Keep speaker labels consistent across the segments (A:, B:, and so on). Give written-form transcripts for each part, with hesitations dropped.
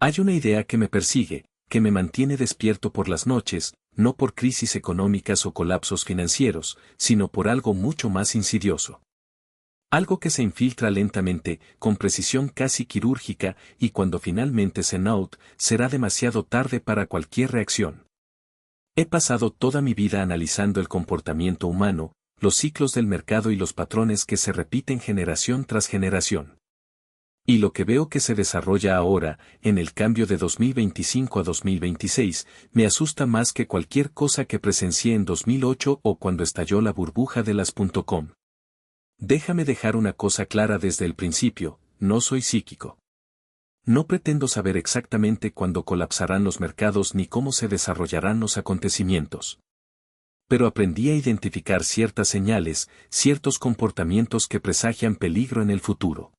A: Hay una idea que me persigue, que me mantiene despierto por las noches, no por crisis económicas o colapsos financieros, sino por algo mucho más insidioso. Algo que se infiltra lentamente, con precisión casi quirúrgica, y cuando finalmente se nota, será demasiado tarde para cualquier reacción. He pasado toda mi vida analizando el comportamiento humano, los ciclos del mercado y los patrones que se repiten generación tras generación. Y lo que veo que se desarrolla ahora, en el cambio de 2025 a 2026, me asusta más que cualquier cosa que presencié en 2008 o cuando estalló la burbuja de las .com. Déjame dejar una cosa clara desde el principio, no soy psíquico. No pretendo saber exactamente cuándo colapsarán los mercados ni cómo se desarrollarán los acontecimientos. Pero aprendí a identificar ciertas señales, ciertos comportamientos que presagian peligro en el futuro.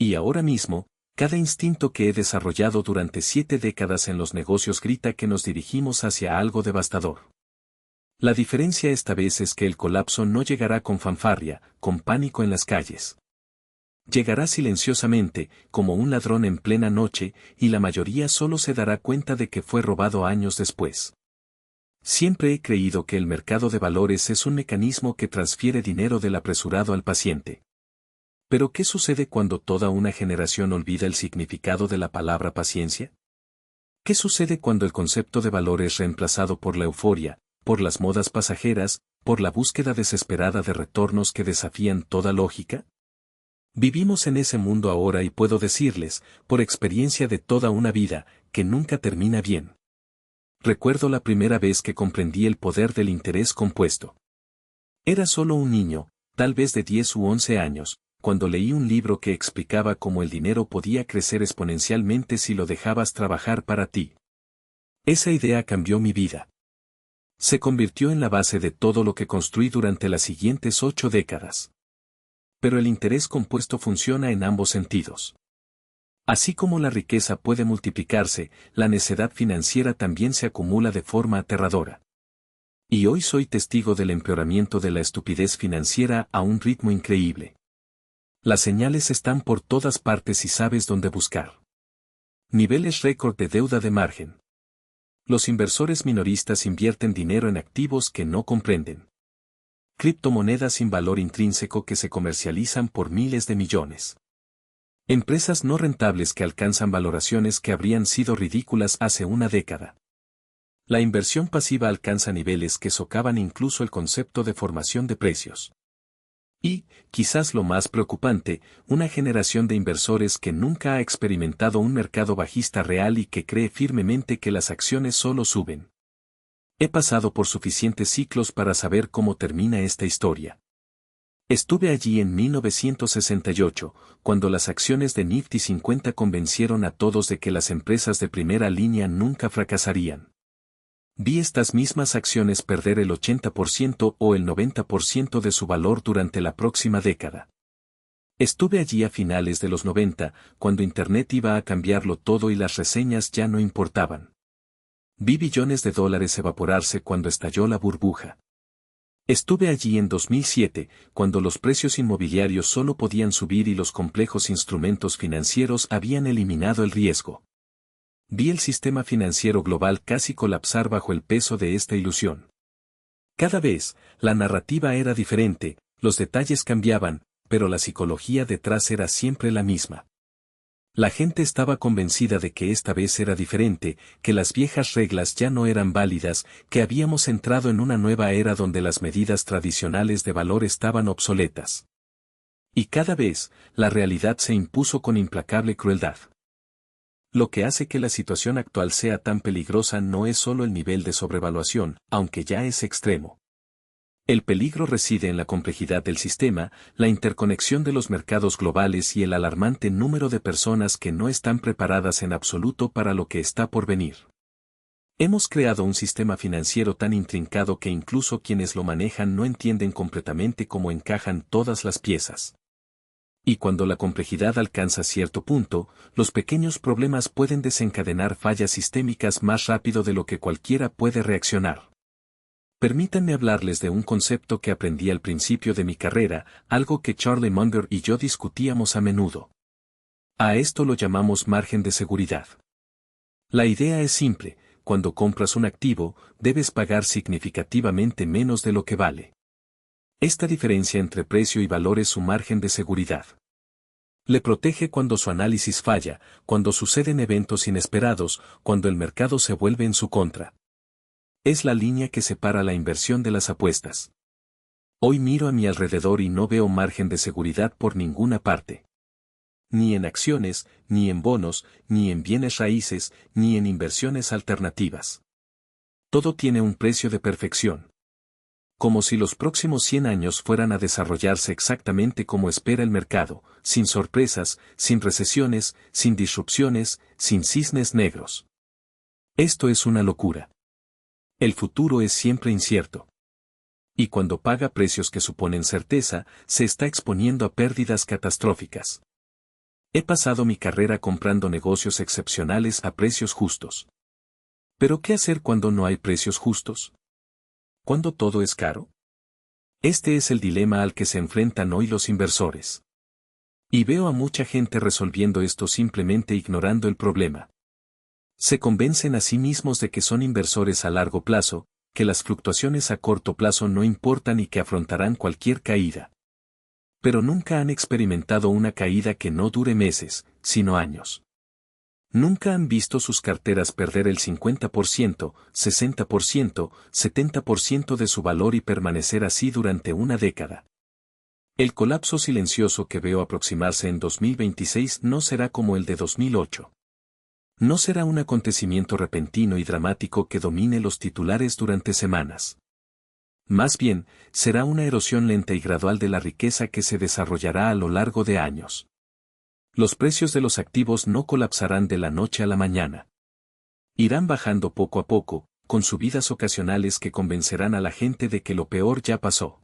A: Y ahora mismo, cada instinto que he desarrollado durante 7 décadas en los negocios grita que nos dirigimos hacia algo devastador. La diferencia esta vez es que el colapso no llegará con fanfarria, con pánico en las calles. Llegará silenciosamente, como un ladrón en plena noche, y la mayoría solo se dará cuenta de que fue robado años después. Siempre he creído que el mercado de valores es un mecanismo que transfiere dinero del apresurado al paciente. Pero ¿qué sucede cuando toda una generación olvida el significado de la palabra paciencia? ¿Qué sucede cuando el concepto de valor es reemplazado por la euforia, por las modas pasajeras, por la búsqueda desesperada de retornos que desafían toda lógica? Vivimos en ese mundo ahora y puedo decirles, por experiencia de toda una vida, que nunca termina bien. Recuerdo la primera vez que comprendí el poder del interés compuesto. Era solo un niño, tal vez de 10 u 11 años, cuando leí un libro que explicaba cómo el dinero podía crecer exponencialmente si lo dejabas trabajar para ti. Esa idea cambió mi vida. Se convirtió en la base de todo lo que construí durante las siguientes 8 décadas. Pero el interés compuesto funciona en ambos sentidos. Así como la riqueza puede multiplicarse, la necedad financiera también se acumula de forma aterradora. Y hoy soy testigo del empeoramiento de la estupidez financiera a un ritmo increíble. Las señales están por todas partes y sabes dónde buscar. Niveles récord de deuda de margen. Los inversores minoristas invierten dinero en activos que no comprenden. Criptomonedas sin valor intrínseco que se comercializan por miles de millones. Empresas no rentables que alcanzan valoraciones que habrían sido ridículas hace una década. La inversión pasiva alcanza niveles que socavan incluso el concepto de formación de precios. Y, quizás lo más preocupante, una generación de inversores que nunca ha experimentado un mercado bajista real y que cree firmemente que las acciones solo suben. He pasado por suficientes ciclos para saber cómo termina esta historia. Estuve allí en 1968, cuando las acciones de Nifty 50 convencieron a todos de que las empresas de primera línea nunca fracasarían. Vi estas mismas acciones perder el 80% o el 90% de su valor durante la próxima década. Estuve allí a finales de los 90, cuando Internet iba a cambiarlo todo y las reseñas ya no importaban. Vi billones de dólares evaporarse cuando estalló la burbuja. Estuve allí en 2007, cuando los precios inmobiliarios solo podían subir y los complejos instrumentos financieros habían eliminado el riesgo. Vi el sistema financiero global casi colapsar bajo el peso de esta ilusión. Cada vez, la narrativa era diferente, los detalles cambiaban, pero la psicología detrás era siempre la misma. La gente estaba convencida de que esta vez era diferente, que las viejas reglas ya no eran válidas, que habíamos entrado en una nueva era donde las medidas tradicionales de valor estaban obsoletas. Y cada vez, la realidad se impuso con implacable crueldad. Lo que hace que la situación actual sea tan peligrosa no es solo el nivel de sobrevaluación, aunque ya es extremo. El peligro reside en la complejidad del sistema, la interconexión de los mercados globales y el alarmante número de personas que no están preparadas en absoluto para lo que está por venir. Hemos creado un sistema financiero tan intrincado que incluso quienes lo manejan no entienden completamente cómo encajan todas las piezas. Y cuando la complejidad alcanza cierto punto, los pequeños problemas pueden desencadenar fallas sistémicas más rápido de lo que cualquiera puede reaccionar. Permítanme hablarles de un concepto que aprendí al principio de mi carrera, algo que Charlie Munger y yo discutíamos a menudo. A esto lo llamamos margen de seguridad. La idea es simple: cuando compras un activo, debes pagar significativamente menos de lo que vale. Esta diferencia entre precio y valor es su margen de seguridad. Le protege cuando su análisis falla, cuando suceden eventos inesperados, cuando el mercado se vuelve en su contra. Es la línea que separa la inversión de las apuestas. Hoy miro a mi alrededor y no veo margen de seguridad por ninguna parte. Ni en acciones, ni en bonos, ni en bienes raíces, ni en inversiones alternativas. Todo tiene un precio de perfección. Como si los próximos 100 años fueran a desarrollarse exactamente como espera el mercado, sin sorpresas, sin recesiones, sin disrupciones, sin cisnes negros. Esto es una locura. El futuro es siempre incierto. Y cuando paga precios que suponen certeza, se está exponiendo a pérdidas catastróficas. He pasado mi carrera comprando negocios excepcionales a precios justos. ¿Pero qué hacer cuando no hay precios justos? ¿Cuándo todo es caro? Este es el dilema al que se enfrentan hoy los inversores. Y veo a mucha gente resolviendo esto simplemente ignorando el problema. Se convencen a sí mismos de que son inversores a largo plazo, que las fluctuaciones a corto plazo no importan y que afrontarán cualquier caída. Pero nunca han experimentado una caída que no dure meses, sino años. Nunca han visto sus carteras perder el 50%, 60%, 70% de su valor y permanecer así durante una década. El colapso silencioso que veo aproximarse en 2026 no será como el de 2008. No será un acontecimiento repentino y dramático que domine los titulares durante semanas. Más bien, será una erosión lenta y gradual de la riqueza que se desarrollará a lo largo de años. Los precios de los activos no colapsarán de la noche a la mañana. Irán bajando poco a poco, con subidas ocasionales que convencerán a la gente de que lo peor ya pasó.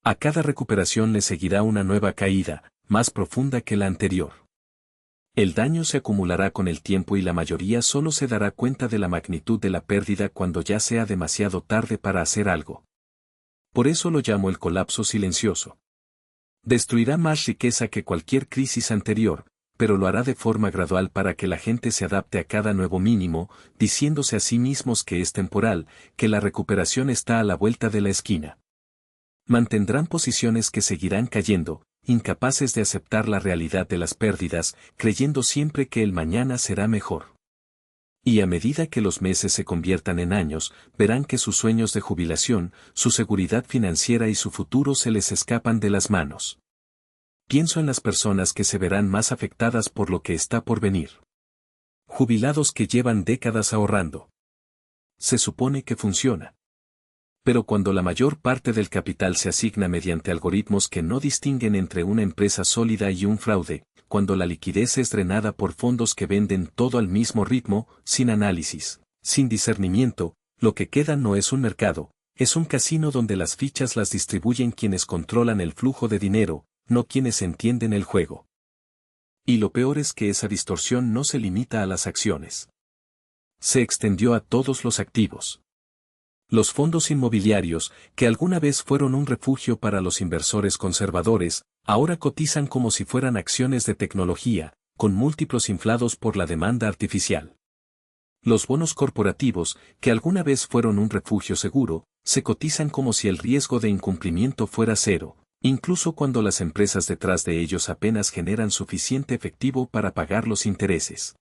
A: A cada recuperación le seguirá una nueva caída, más profunda que la anterior. El daño se acumulará con el tiempo y la mayoría solo se dará cuenta de la magnitud de la pérdida cuando ya sea demasiado tarde para hacer algo. Por eso lo llamo el colapso silencioso. Destruirá más riqueza que cualquier crisis anterior, pero lo hará de forma gradual para que la gente se adapte a cada nuevo mínimo, diciéndose a sí mismos que es temporal, que la recuperación está a la vuelta de la esquina. Mantendrán posiciones que seguirán cayendo, incapaces de aceptar la realidad de las pérdidas, creyendo siempre que el mañana será mejor. Y a medida que los meses se conviertan en años, verán que sus sueños de jubilación, su seguridad financiera y su futuro se les escapan de las manos. Pienso en las personas que se verán más afectadas por lo que está por venir. Jubilados que llevan décadas ahorrando. Se supone que funciona. Pero cuando la mayor parte del capital se asigna mediante algoritmos que no distinguen entre una empresa sólida y un fraude, cuando la liquidez es drenada por fondos que venden todo al mismo ritmo, sin análisis, sin discernimiento, lo que queda no es un mercado, es un casino donde las fichas las distribuyen quienes controlan el flujo de dinero, no quienes entienden el juego. Y lo peor es que esa distorsión no se limita a las acciones. Se extendió a todos los activos. Los fondos inmobiliarios, que alguna vez fueron un refugio para los inversores conservadores, ahora cotizan como si fueran acciones de tecnología, con múltiplos inflados por la demanda artificial. Los bonos corporativos, que alguna vez fueron un refugio seguro, se cotizan como si el riesgo de incumplimiento fuera cero, incluso cuando las empresas detrás de ellos apenas generan suficiente efectivo para pagar los intereses.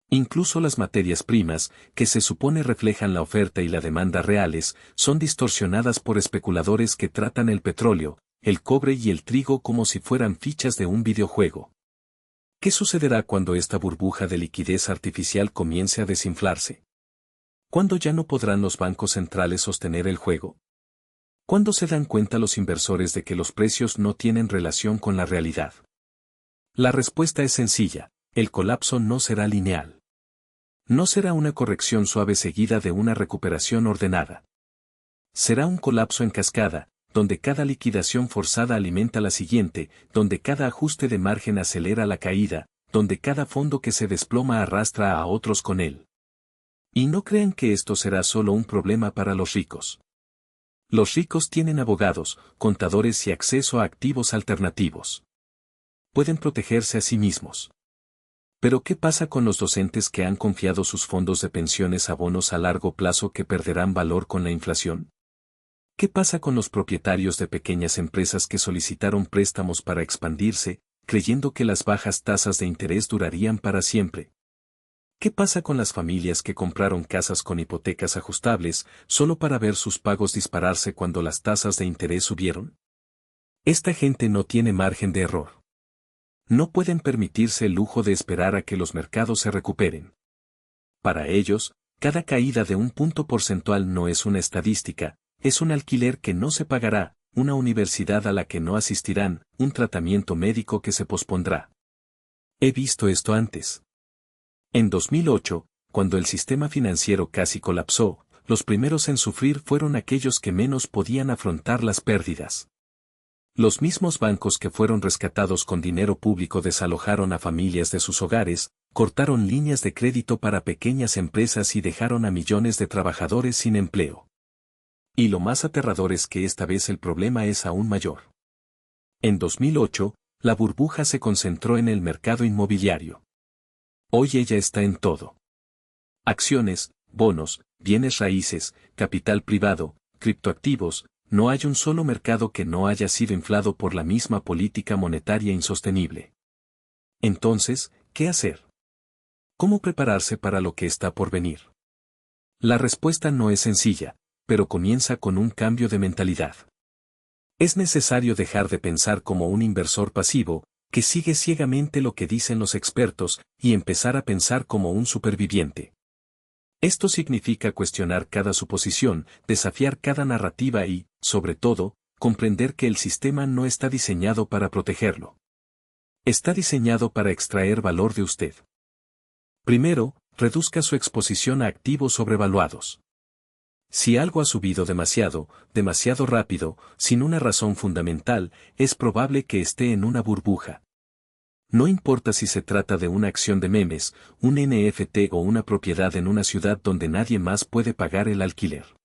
A: Incluso las materias primas, que se supone reflejan la oferta y la demanda reales, son distorsionadas por especuladores que tratan el petróleo, el cobre y el trigo como si fueran fichas de un videojuego. ¿Qué sucederá cuando esta burbuja de liquidez artificial comience a desinflarse? ¿Cuándo ya no podrán los bancos centrales sostener el juego? ¿Cuándo se dan cuenta los inversores de que los precios no tienen relación con la realidad? La respuesta es sencilla: el colapso no será lineal. No será una corrección suave seguida de una recuperación ordenada. Será un colapso en cascada, donde cada liquidación forzada alimenta la siguiente, donde cada ajuste de margen acelera la caída, donde cada fondo que se desploma arrastra a otros con él. Y no crean que esto será solo un problema para los ricos. Los ricos tienen abogados, contadores y acceso a activos alternativos. Pueden protegerse a sí mismos. Pero ¿qué pasa con los docentes que han confiado sus fondos de pensiones a bonos a largo plazo que perderán valor con la inflación? ¿Qué pasa con los propietarios de pequeñas empresas que solicitaron préstamos para expandirse, creyendo que las bajas tasas de interés durarían para siempre? ¿Qué pasa con las familias que compraron casas con hipotecas ajustables solo para ver sus pagos dispararse cuando las tasas de interés subieron? Esta gente no tiene margen de error. No pueden permitirse el lujo de esperar a que los mercados se recuperen. Para ellos, cada caída de un punto porcentual no es una estadística, es un alquiler que no se pagará, una universidad a la que no asistirán, un tratamiento médico que se pospondrá. He visto esto antes. En 2008, cuando el sistema financiero casi colapsó, los primeros en sufrir fueron aquellos que menos podían afrontar las pérdidas. Los mismos bancos que fueron rescatados con dinero público desalojaron a familias de sus hogares, cortaron líneas de crédito para pequeñas empresas y dejaron a millones de trabajadores sin empleo. Y lo más aterrador es que esta vez el problema es aún mayor. En 2008, la burbuja se concentró en el mercado inmobiliario. Hoy ella está en todo. Acciones, bonos, bienes raíces, capital privado, criptoactivos, no hay un solo mercado que no haya sido inflado por la misma política monetaria insostenible. Entonces, ¿qué hacer? ¿Cómo prepararse para lo que está por venir? La respuesta no es sencilla, pero comienza con un cambio de mentalidad. Es necesario dejar de pensar como un inversor pasivo, que sigue ciegamente lo que dicen los expertos, y empezar a pensar como un superviviente. Esto significa cuestionar cada suposición, desafiar cada narrativa y, sobre todo, comprender que el sistema no está diseñado para protegerlo. Está diseñado para extraer valor de usted. Primero, reduzca su exposición a activos sobrevaluados. Si algo ha subido demasiado rápido, sin una razón fundamental, es probable que esté en una burbuja. No importa si se trata de una acción de memes, un NFT o una propiedad en una ciudad donde nadie más puede pagar el alquiler.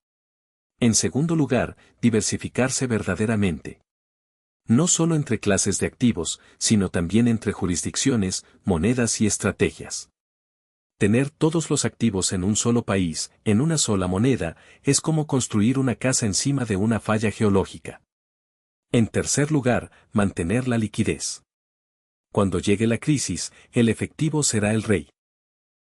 A: En segundo lugar, diversificarse verdaderamente. No solo entre clases de activos, sino también entre jurisdicciones, monedas y estrategias. Tener todos los activos en un solo país, en una sola moneda, es como construir una casa encima de una falla geológica. En tercer lugar, mantener la liquidez. Cuando llegue la crisis, el efectivo será el rey.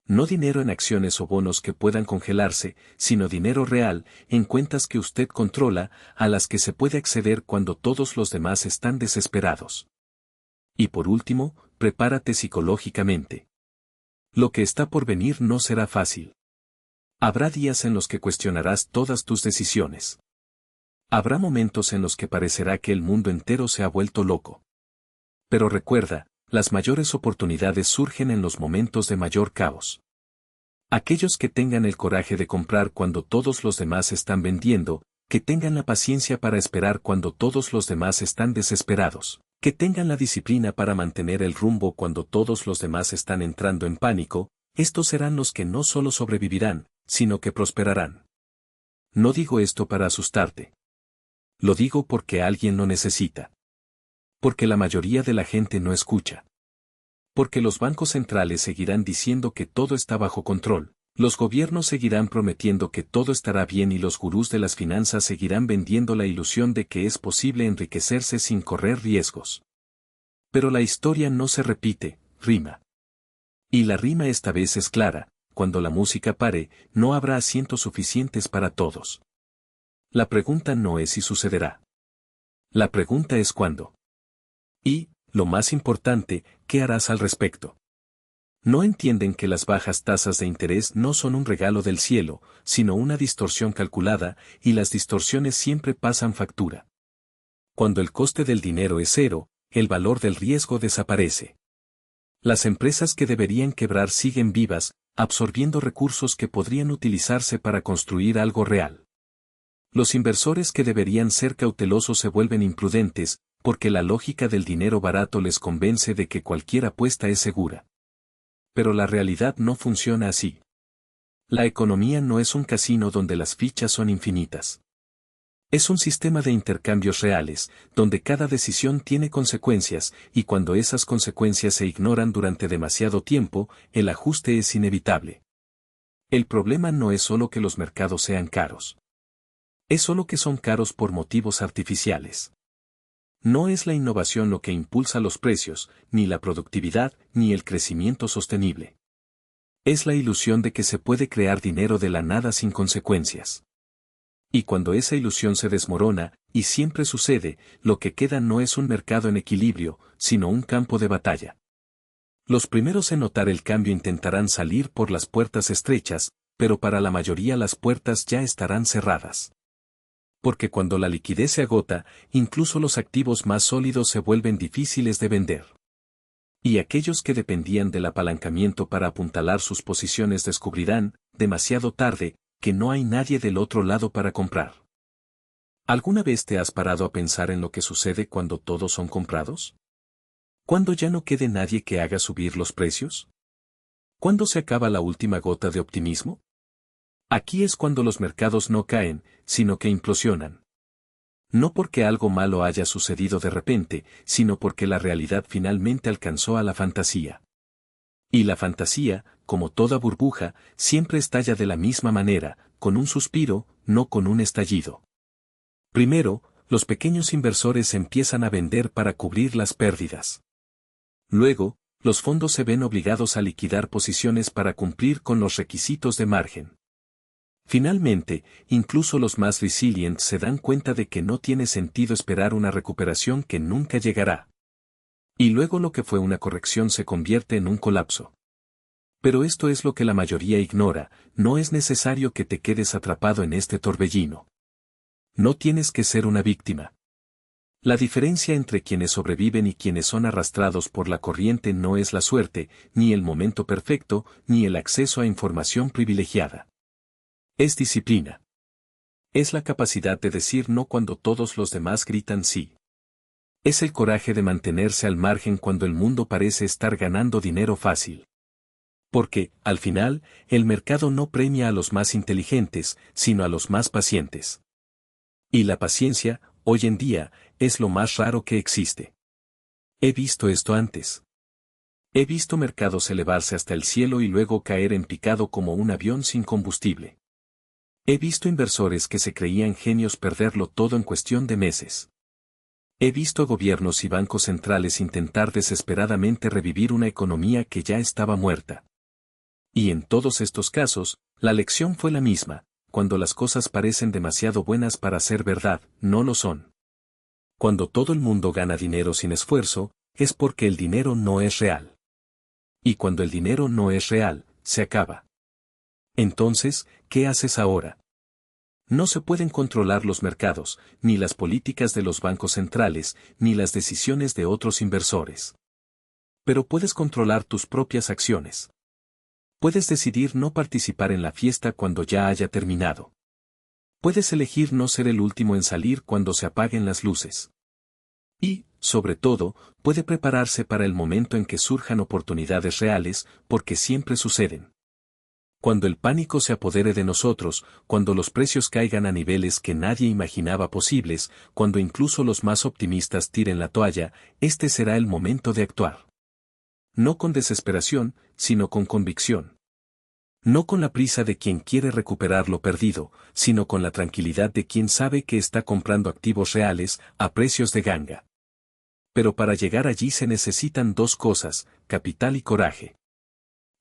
A: No dinero en acciones o bonos que puedan congelarse, sino dinero real, en cuentas que usted controla, a las que se puede acceder cuando todos los demás están desesperados. Y por último, prepárate psicológicamente. Lo que está por venir no será fácil. Habrá días en los que cuestionarás todas tus decisiones. Habrá momentos en los que parecerá que el mundo entero se ha vuelto loco. Pero recuerda, las mayores oportunidades surgen en los momentos de mayor caos. Aquellos que tengan el coraje de comprar cuando todos los demás están vendiendo, que tengan la paciencia para esperar cuando todos los demás están desesperados, que tengan la disciplina para mantener el rumbo cuando todos los demás están entrando en pánico, estos serán los que no solo sobrevivirán, sino que prosperarán. No digo esto para asustarte. Lo digo porque alguien lo necesita. Porque la mayoría de la gente no escucha. Porque los bancos centrales seguirán diciendo que todo está bajo control, los gobiernos seguirán prometiendo que todo estará bien y los gurús de las finanzas seguirán vendiendo la ilusión de que es posible enriquecerse sin correr riesgos. Pero la historia no se repite, rima. Y la rima esta vez es clara, cuando la música pare, no habrá asientos suficientes para todos. La pregunta no es si sucederá. La pregunta es cuándo. Y, lo más importante, ¿qué harás al respecto? No entienden que las bajas tasas de interés no son un regalo del cielo, sino una distorsión calculada, y las distorsiones siempre pasan factura. Cuando el coste del dinero es cero, el valor del riesgo desaparece. Las empresas que deberían quebrar siguen vivas, absorbiendo recursos que podrían utilizarse para construir algo real. Los inversores que deberían ser cautelosos se vuelven imprudentes, porque la lógica del dinero barato les convence de que cualquier apuesta es segura. Pero la realidad no funciona así. La economía no es un casino donde las fichas son infinitas. Es un sistema de intercambios reales, donde cada decisión tiene consecuencias, y cuando esas consecuencias se ignoran durante demasiado tiempo, el ajuste es inevitable. El problema no es solo que los mercados sean caros. Es solo que son caros por motivos artificiales. No es la innovación lo que impulsa los precios, ni la productividad, ni el crecimiento sostenible. Es la ilusión de que se puede crear dinero de la nada sin consecuencias. Y cuando esa ilusión se desmorona, y siempre sucede, lo que queda no es un mercado en equilibrio, sino un campo de batalla. Los primeros en notar el cambio intentarán salir por las puertas estrechas, pero para la mayoría las puertas ya estarán cerradas. Porque cuando la liquidez se agota, incluso los activos más sólidos se vuelven difíciles de vender. Y aquellos que dependían del apalancamiento para apuntalar sus posiciones descubrirán, demasiado tarde, que no hay nadie del otro lado para comprar. ¿Alguna vez te has parado a pensar en lo que sucede cuando todos son comprados? ¿Cuándo ya no quede nadie que haga subir los precios? ¿Cuándo se acaba la última gota de optimismo? Aquí es cuando los mercados no caen, sino que implosionan. No porque algo malo haya sucedido de repente, sino porque la realidad finalmente alcanzó a la fantasía. Y la fantasía, como toda burbuja, siempre estalla de la misma manera, con un suspiro, no con un estallido. Primero, los pequeños inversores empiezan a vender para cubrir las pérdidas. Luego, los fondos se ven obligados a liquidar posiciones para cumplir con los requisitos de margen. Finalmente, incluso los más resilient se dan cuenta de que no tiene sentido esperar una recuperación que nunca llegará. Y luego lo que fue una corrección se convierte en un colapso. Pero esto es lo que la mayoría ignora, no es necesario que te quedes atrapado en este torbellino. No tienes que ser una víctima. La diferencia entre quienes sobreviven y quienes son arrastrados por la corriente no es la suerte, ni el momento perfecto, ni el acceso a información privilegiada. Es disciplina. Es la capacidad de decir no cuando todos los demás gritan sí. Es el coraje de mantenerse al margen cuando el mundo parece estar ganando dinero fácil. Porque, al final, el mercado no premia a los más inteligentes, sino a los más pacientes. Y la paciencia, hoy en día, es lo más raro que existe. He visto esto antes. He visto mercados elevarse hasta el cielo y luego caer en picado como un avión sin combustible. He visto inversores que se creían genios perderlo todo en cuestión de meses. He visto gobiernos y bancos centrales intentar desesperadamente revivir una economía que ya estaba muerta. Y en todos estos casos, la lección fue la misma: cuando las cosas parecen demasiado buenas para ser verdad, no lo son. Cuando todo el mundo gana dinero sin esfuerzo, es porque el dinero no es real. Y cuando el dinero no es real, se acaba. Entonces, ¿qué haces ahora? No se pueden controlar los mercados, ni las políticas de los bancos centrales, ni las decisiones de otros inversores. Pero puedes controlar tus propias acciones. Puedes decidir no participar en la fiesta cuando ya haya terminado. Puedes elegir no ser el último en salir cuando se apaguen las luces. Y, sobre todo, puede prepararse para el momento en que surjan oportunidades reales, porque siempre suceden. Cuando el pánico se apodere de nosotros, cuando los precios caigan a niveles que nadie imaginaba posibles, cuando incluso los más optimistas tiren la toalla, este será el momento de actuar. No con desesperación, sino con convicción. No con la prisa de quien quiere recuperar lo perdido, sino con la tranquilidad de quien sabe que está comprando activos reales, a precios de ganga. Pero para llegar allí se necesitan dos cosas: capital y coraje.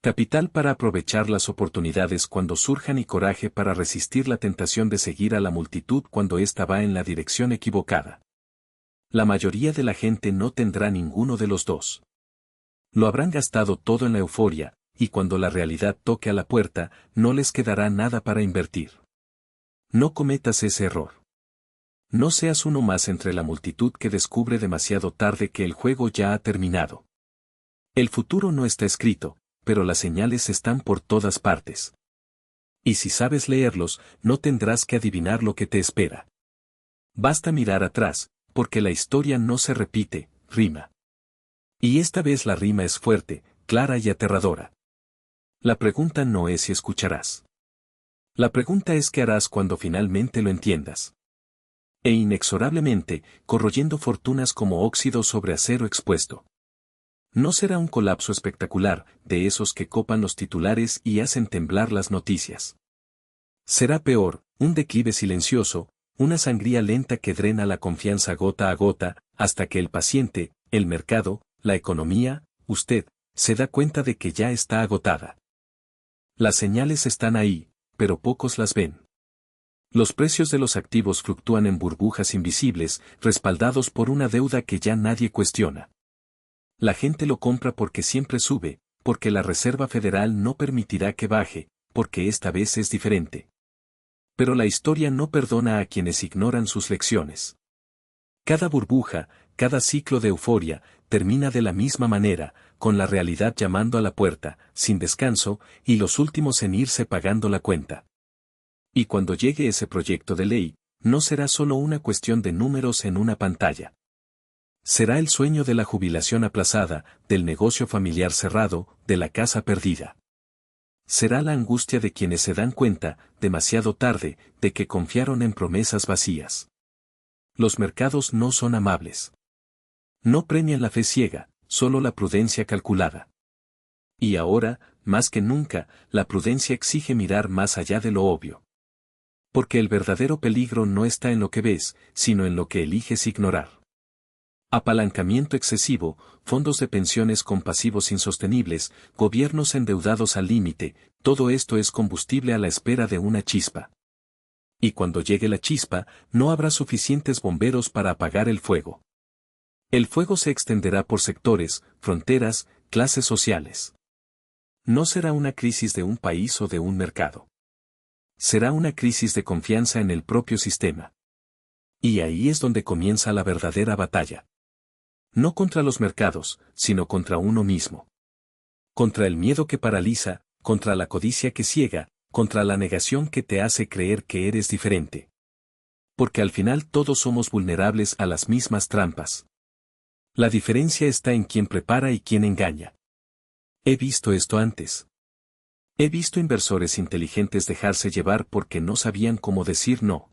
A: Capital para aprovechar las oportunidades cuando surjan y coraje para resistir la tentación de seguir a la multitud cuando ésta va en la dirección equivocada. La mayoría de la gente no tendrá ninguno de los dos. Lo habrán gastado todo en la euforia, y cuando la realidad toque a la puerta, no les quedará nada para invertir. No cometas ese error. No seas uno más entre la multitud que descubre demasiado tarde que el juego ya ha terminado. El futuro no está escrito, pero las señales están por todas partes. Y si sabes leerlos, no tendrás que adivinar lo que te espera. Basta mirar atrás, porque la historia no se repite, rima. Y esta vez la rima es fuerte, clara y aterradora. La pregunta no es si escucharás. La pregunta es qué harás cuando finalmente lo entiendas. E inexorablemente, corroyendo fortunas como óxido sobre acero expuesto. No será un colapso espectacular, de esos que copan los titulares y hacen temblar las noticias. Será peor, un declive silencioso, una sangría lenta que drena la confianza gota a gota, hasta que el paciente, el mercado, la economía, usted, se da cuenta de que ya está agotada. Las señales están ahí, pero pocos las ven. Los precios de los activos fluctúan en burbujas invisibles, respaldados por una deuda que ya nadie cuestiona. La gente lo compra porque siempre sube, porque la Reserva Federal no permitirá que baje, porque esta vez es diferente. Pero la historia no perdona a quienes ignoran sus lecciones. Cada burbuja, cada ciclo de euforia, termina de la misma manera, con la realidad llamando a la puerta, sin descanso, y los últimos en irse pagando la cuenta. Y cuando llegue ese proyecto de ley, no será solo una cuestión de números en una pantalla. Será el sueño de la jubilación aplazada, del negocio familiar cerrado, de la casa perdida. Será la angustia de quienes se dan cuenta, demasiado tarde, de que confiaron en promesas vacías. Los mercados no son amables. No premian la fe ciega, solo la prudencia calculada. Y ahora, más que nunca, la prudencia exige mirar más allá de lo obvio. Porque el verdadero peligro no está en lo que ves, sino en lo que eliges ignorar. Apalancamiento excesivo, fondos de pensiones con pasivos insostenibles, gobiernos endeudados al límite, todo esto es combustible a la espera de una chispa. Y cuando llegue la chispa, no habrá suficientes bomberos para apagar el fuego. El fuego se extenderá por sectores, fronteras, clases sociales. No será una crisis de un país o de un mercado. Será una crisis de confianza en el propio sistema. Y ahí es donde comienza la verdadera batalla. No contra los mercados, sino contra uno mismo. Contra el miedo que paraliza, contra la codicia que ciega, contra la negación que te hace creer que eres diferente. Porque al final todos somos vulnerables a las mismas trampas. La diferencia está en quién prepara y quién engaña. He visto esto antes. He visto inversores inteligentes dejarse llevar porque no sabían cómo decir no.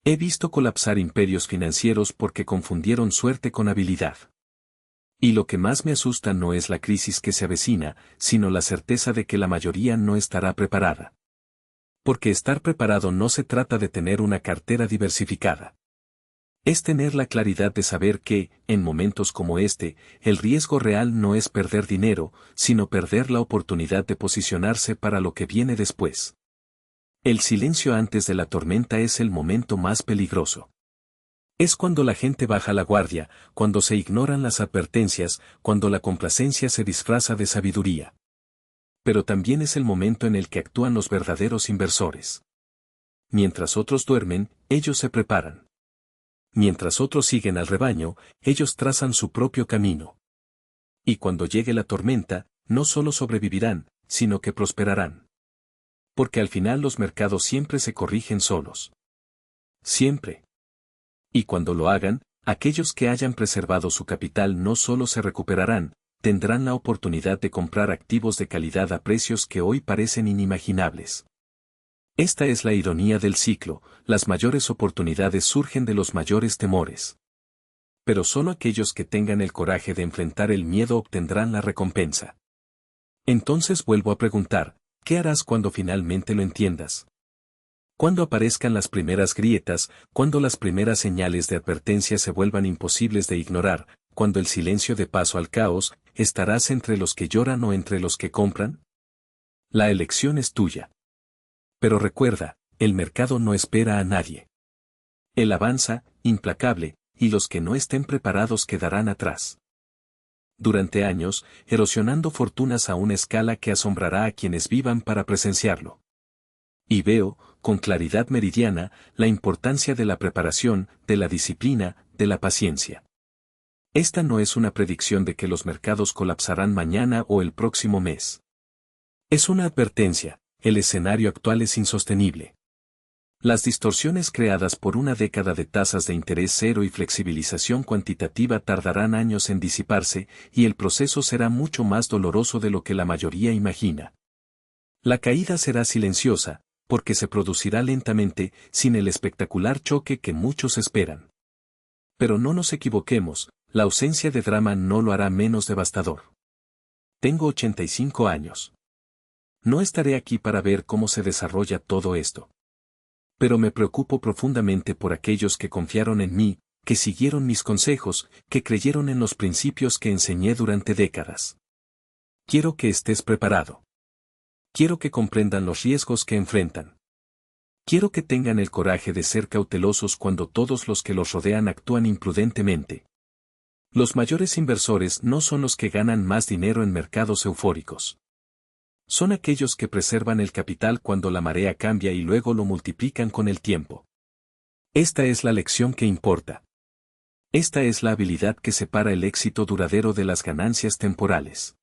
A: He visto colapsar imperios financieros porque confundieron suerte con habilidad. Y lo que más me asusta no es la crisis que se avecina, sino la certeza de que la mayoría no estará preparada. Porque estar preparado no se trata de tener una cartera diversificada. Es tener la claridad de saber que, en momentos como este, el riesgo real no es perder dinero, sino perder la oportunidad de posicionarse para lo que viene después. El silencio antes de la tormenta es el momento más peligroso. Es cuando la gente baja la guardia, cuando se ignoran las advertencias, cuando la complacencia se disfraza de sabiduría. Pero también es el momento en el que actúan los verdaderos inversores. Mientras otros duermen, ellos se preparan. Mientras otros siguen al rebaño, ellos trazan su propio camino. Y cuando llegue la tormenta, no solo sobrevivirán, sino que prosperarán. Porque al final los mercados siempre se corrigen solos. Siempre. Y cuando lo hagan, aquellos que hayan preservado su capital no solo se recuperarán, tendrán la oportunidad de comprar activos de calidad a precios que hoy parecen inimaginables. Esta es la ironía del ciclo, las mayores oportunidades surgen de los mayores temores. Pero solo aquellos que tengan el coraje de enfrentar el miedo obtendrán la recompensa. Entonces vuelvo a preguntar, ¿qué harás cuando finalmente lo entiendas? Cuando aparezcan las primeras grietas, cuando las primeras señales de advertencia se vuelvan imposibles de ignorar, cuando el silencio de paso al caos, ¿estarás entre los que lloran o entre los que compran? La elección es tuya. Pero recuerda, el mercado no espera a nadie. Él avanza, implacable, y los que no estén preparados quedarán atrás. Durante años, erosionando fortunas a una escala que asombrará a quienes vivan para presenciarlo. Y veo, con claridad meridiana, la importancia de la preparación, de la disciplina, de la paciencia. Esta no es una predicción de que los mercados colapsarán mañana o el próximo mes. Es una advertencia. El escenario actual es insostenible. Las distorsiones creadas por una década de tasas de interés cero y flexibilización cuantitativa tardarán años en disiparse, y el proceso será mucho más doloroso de lo que la mayoría imagina. La caída será silenciosa, porque se producirá lentamente, sin el espectacular choque que muchos esperan. Pero no nos equivoquemos, la ausencia de drama no lo hará menos devastador. Tengo 85 años. No estaré aquí para ver cómo se desarrolla todo esto. Pero me preocupo profundamente por aquellos que confiaron en mí, que siguieron mis consejos, que creyeron en los principios que enseñé durante décadas. Quiero que estés preparado. Quiero que comprendan los riesgos que enfrentan. Quiero que tengan el coraje de ser cautelosos cuando todos los que los rodean actúan imprudentemente. Los mayores inversores no son los que ganan más dinero en mercados eufóricos. Son aquellos que preservan el capital cuando la marea cambia y luego lo multiplican con el tiempo. Esta es la lección que importa. Esta es la habilidad que separa el éxito duradero de las ganancias temporales.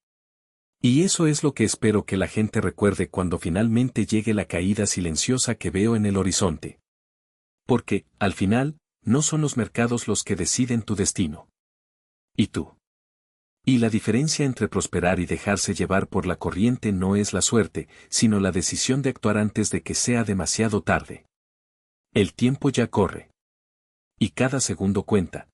A: Y eso es lo que espero que la gente recuerde cuando finalmente llegue la caída silenciosa que veo en el horizonte. Porque, al final, no son los mercados los que deciden tu destino. ¿Y tú? Y la diferencia entre prosperar y dejarse llevar por la corriente no es la suerte, sino la decisión de actuar antes de que sea demasiado tarde. El tiempo ya corre. Y cada segundo cuenta.